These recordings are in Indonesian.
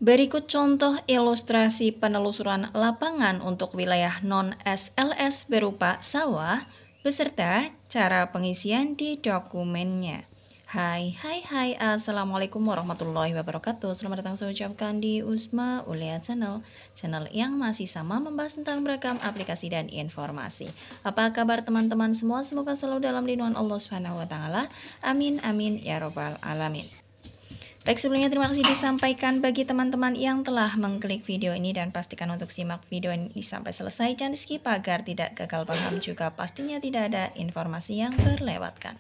Berikut contoh ilustrasi penelusuran lapangan untuk wilayah non-SLS berupa sawah, beserta cara pengisian di dokumennya. Hai, Assalamualaikum warahmatullahi wabarakatuh. Selamat datang saya ucapkan di Usma Ulia Channel yang masih sama membahas tentang beragam aplikasi dan informasi. Apa kabar teman-teman semua? Semoga selalu dalam lindungan Allah Subhanahu wa taala. Amin amin ya robbal alamin. Baik, sebelumnya terima kasih disampaikan bagi teman-teman yang telah mengklik video ini, dan pastikan untuk simak video ini sampai selesai, jangan skip agar tidak gagal paham, juga pastinya tidak ada informasi yang terlewatkan.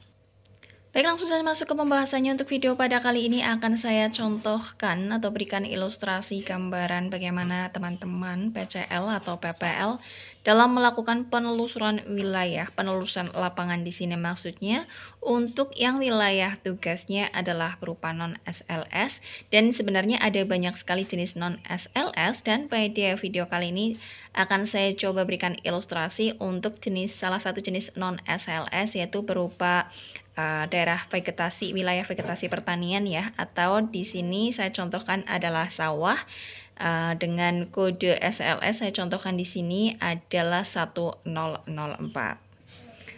Baik, langsung saja masuk ke pembahasannya. Untuk video pada kali ini akan saya contohkan atau berikan ilustrasi gambaran bagaimana teman-teman PCL atau PPL dalam melakukan penelusuran wilayah, penelusuran lapangan di sini maksudnya untuk yang wilayah tugasnya adalah berupa non-SLS, dan sebenarnya ada banyak sekali jenis non-SLS, dan pada video kali ini akan saya coba berikan ilustrasi untuk salah satu jenis non-SLS, yaitu berupa daerah vegetasi, wilayah vegetasi pertanian ya, atau di sini saya contohkan adalah sawah. Dengan kode SLS saya contohkan di sini adalah 1004.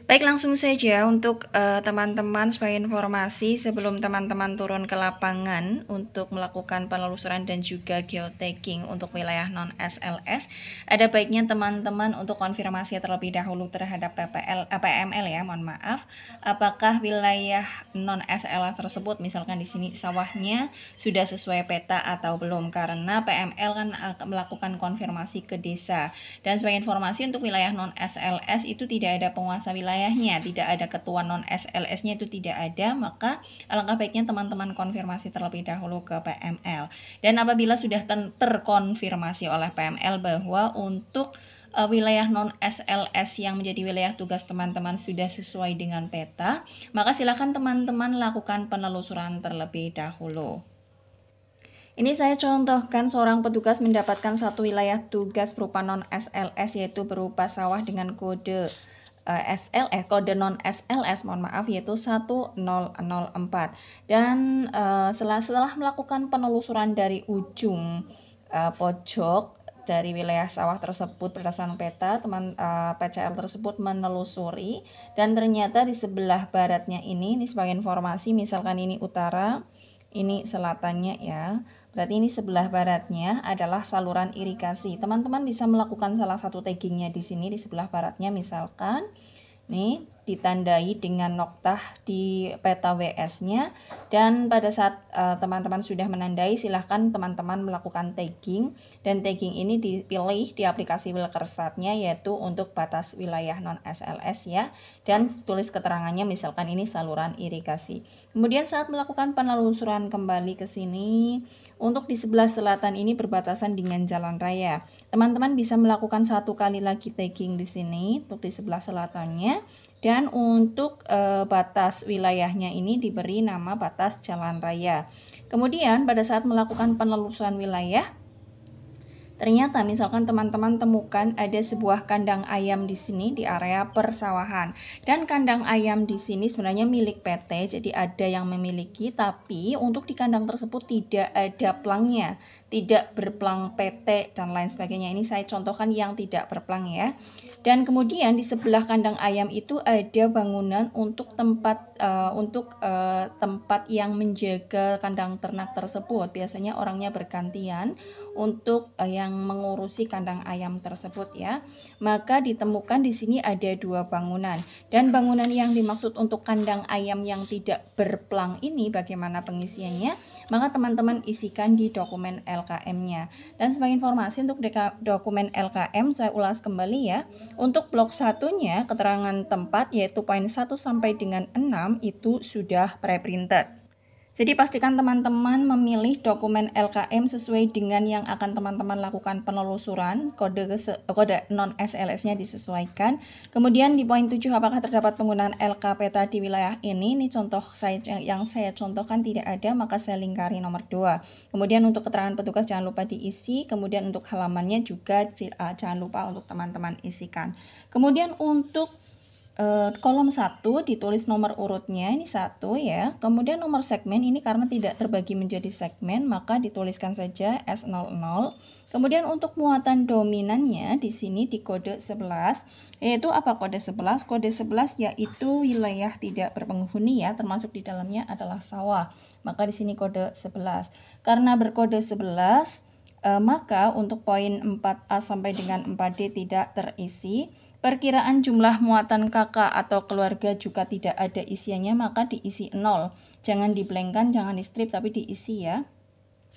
Baik, langsung saja untuk teman-teman sebagai informasi, sebelum teman-teman turun ke lapangan untuk melakukan penelusuran dan juga geotagging untuk wilayah non-SLS, ada baiknya teman-teman untuk konfirmasi terlebih dahulu terhadap PML ya, mohon maaf, apakah wilayah non-SLS tersebut, misalkan di sini sawahnya sudah sesuai peta atau belum, karena PML kan akan melakukan konfirmasi ke desa. Dan sebagai informasi, untuk wilayah non-SLS itu tidak ada penguasa wilayahnya, tidak ada ketua non-SLS-nya, itu tidak ada, maka alangkah baiknya teman-teman konfirmasi terlebih dahulu ke PML. Dan apabila sudah terkonfirmasi oleh PML bahwa untuk wilayah non-SLS yang menjadi wilayah tugas teman-teman sudah sesuai dengan peta, maka silakan teman-teman lakukan penelusuran terlebih dahulu. Ini saya contohkan seorang petugas mendapatkan satu wilayah tugas berupa non-SLS, yaitu berupa sawah dengan kode kode non-SLS, mohon maaf, yaitu 1004. Dan setelah melakukan penelusuran dari ujung pojok dari wilayah sawah tersebut berdasarkan peta, PCL tersebut menelusuri, dan ternyata di sebelah baratnya ini sebagai informasi, misalkan ini utara, ini selatannya ya. Berarti ini sebelah baratnya adalah saluran irigasi. Teman-teman bisa melakukan salah satu taggingnya di sini di sebelah baratnya, misalkan nih ditandai dengan noktah di peta WS-nya, dan pada saat teman-teman sudah menandai, silahkan teman-teman melakukan tagging, dan tagging ini dipilih di aplikasi Wilkersat-nya, yaitu untuk batas wilayah non-SLS ya, dan tulis keterangannya, misalkan ini saluran irigasi. Kemudian saat melakukan penelusuran kembali ke sini, untuk di sebelah selatan ini berbatasan dengan jalan raya. Teman-teman bisa melakukan satu kali lagi tagging di sini untuk di sebelah selatannya, dan untuk batas wilayahnya ini diberi nama batas jalan raya. Kemudian pada saat melakukan penelusuran wilayah, ternyata misalkan teman-teman temukan ada sebuah kandang ayam di sini di area persawahan, dan kandang ayam di sini sebenarnya milik PT, jadi ada yang memiliki, tapi untuk di kandang tersebut tidak ada plangnya, tidak berplang PT dan lain sebagainya. Ini saya contohkan yang tidak berplang ya. Dan kemudian di sebelah kandang ayam itu ada bangunan untuk tempat tempat yang menjaga kandang ternak tersebut. Biasanya orangnya bergantian untuk yang mengurusi kandang ayam tersebut ya. Maka ditemukan di sini ada dua bangunan, dan bangunan yang dimaksud untuk kandang ayam yang tidak berplang ini bagaimana pengisiannya, maka teman-teman isikan di dokumen LKM-nya. Dan sebagai informasi untuk dokumen LKM saya ulas kembali ya. Untuk blok satunya keterangan tempat, yaitu poin 1 sampai dengan 6 itu sudah preprinted. Jadi pastikan teman-teman memilih dokumen LKM sesuai dengan yang akan teman-teman lakukan penelusuran, kode non-SLS-nya disesuaikan. Kemudian di poin 7, apakah terdapat penggunaan LK peta di wilayah ini? Ini contoh yang saya contohkan tidak ada, maka saya lingkari nomor 2. Kemudian untuk keterangan petugas jangan lupa diisi, kemudian untuk halamannya juga jangan lupa untuk teman-teman isikan. Kemudian untuk kolom 1 ditulis nomor urutnya, ini 1 ya. Kemudian nomor segmen ini karena tidak terbagi menjadi segmen, maka dituliskan saja S00. Kemudian untuk muatan dominannya di sini di kode 11, yaitu apa kode 11? Kode 11 yaitu wilayah tidak berpenghuni ya, termasuk di dalamnya adalah sawah. Maka di sini kode 11. Karena berkode 11, maka untuk poin 4A sampai dengan 4D tidak terisi. Perkiraan jumlah muatan kakak atau keluarga juga tidak ada isiannya, maka diisi 0. Jangan diblank-kan, jangan di strip, tapi diisi ya.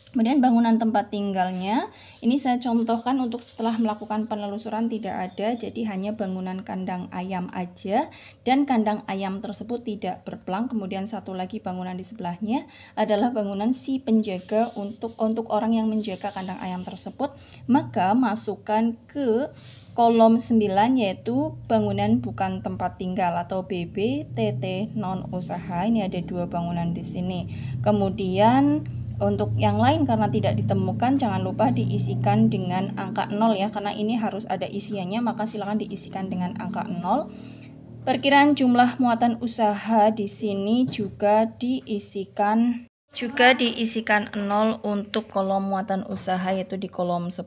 Kemudian bangunan tempat tinggalnya, ini saya contohkan untuk setelah melakukan penelusuran tidak ada, jadi hanya bangunan kandang ayam aja, dan kandang ayam tersebut tidak berplang. Kemudian satu lagi bangunan di sebelahnya adalah bangunan si penjaga untuk orang yang menjaga kandang ayam tersebut, maka masukkan ke kolom 9 yaitu bangunan bukan tempat tinggal atau BBTT non usaha. Ini ada 2 bangunan di sini. Kemudian untuk yang lain karena tidak ditemukan, jangan lupa diisikan dengan angka 0 ya, karena ini harus ada isiannya, maka silakan diisikan dengan angka 0. Perkiraan jumlah muatan usaha di sini juga diisikan 0 untuk kolom muatan usaha yaitu di kolom 10,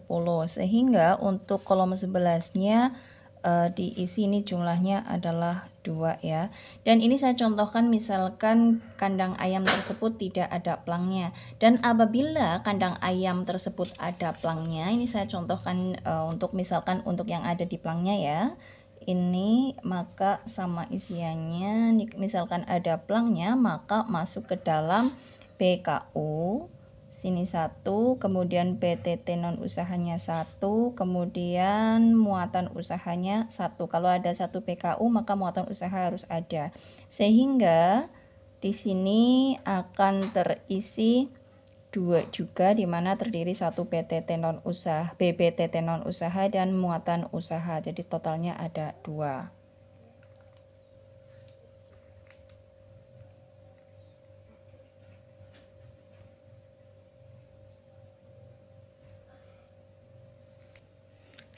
sehingga untuk kolom 11-nya diisi ini jumlahnya adalah 2 ya. Dan ini saya contohkan misalkan kandang ayam tersebut tidak ada plangnya, dan apabila kandang ayam tersebut ada plangnya, ini saya contohkan untuk misalkan untuk yang ada di plangnya ya, ini maka sama isiannya, misalkan ada plangnya maka masuk ke dalam PKU sini 1, kemudian PTT non usahanya 1, kemudian muatan usahanya 1. Kalau ada 1 PKU maka muatan usaha harus ada, sehingga di sini akan terisi 2 juga, di mana terdiri 1 PTT non usaha, BPTT non usaha dan muatan usaha, jadi totalnya ada 2.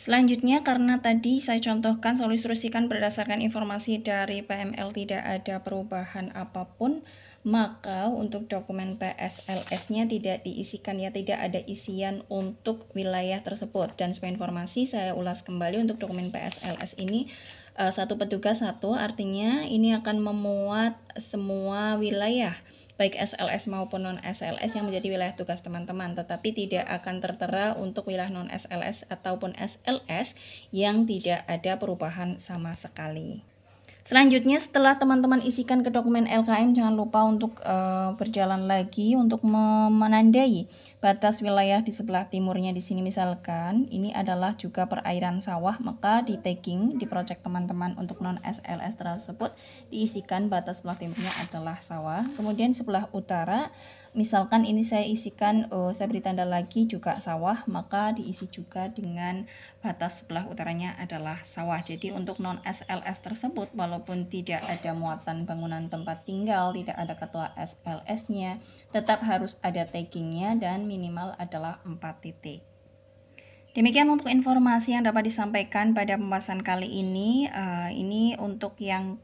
Selanjutnya, karena tadi saya contohkan selalu instruksikan berdasarkan informasi dari PML tidak ada perubahan apapun, maka untuk dokumen PSLS-nya tidak diisikan ya, tidak ada isian untuk wilayah tersebut. Dan sebagai informasi saya ulas kembali untuk dokumen PSLS ini, satu petugas satu, artinya ini akan memuat semua wilayah baik SLS maupun non SLS yang menjadi wilayah tugas teman-teman, tetapi tidak akan tertera untuk wilayah non SLS ataupun SLS yang tidak ada perubahan sama sekali. Selanjutnya, setelah teman-teman isikan ke dokumen LKM, jangan lupa untuk berjalan lagi untuk menandai batas wilayah di sebelah timurnya. Di sini misalkan ini adalah juga perairan sawah, maka di tagging di project teman-teman untuk non SLS tersebut diisikan batas sebelah timurnya adalah sawah. Kemudian sebelah utara, misalkan ini saya isikan, saya beri tanda lagi juga sawah, maka diisi juga dengan batas sebelah utaranya adalah sawah. Jadi untuk non SLS tersebut walaupun tidak ada muatan bangunan tempat tinggal, tidak ada ketua SLS-nya, tetap harus ada taggingnya dan minimal adalah 4 titik. Demikian untuk informasi yang dapat disampaikan pada pembahasan kali ini. Ini untuk yang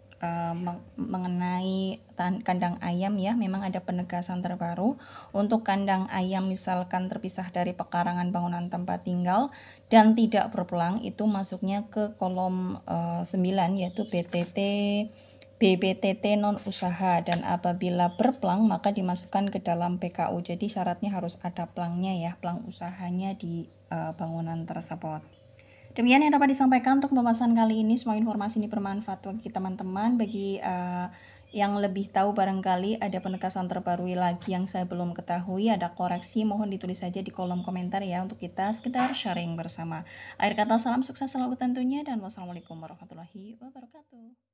mengenai kandang ayam ya, memang ada penegasan terbaru. Untuk kandang ayam misalkan terpisah dari pekarangan bangunan tempat tinggal dan tidak berpelang, itu masuknya ke kolom 9 yaitu BBTT non usaha, dan apabila berplang maka dimasukkan ke dalam PKU. Jadi syaratnya harus ada plangnya ya, plang usahanya di bangunan tersebut. Demikian yang dapat disampaikan untuk pembahasan kali ini. Semoga informasi ini bermanfaat bagi teman-teman. Bagi yang lebih tahu barangkali ada penegasan terbaru lagi yang saya belum ketahui, ada koreksi, mohon ditulis saja di kolom komentar ya, untuk kita sekedar sharing bersama. Akhir kata, salam sukses selalu tentunya, dan wassalamualaikum warahmatullahi wabarakatuh.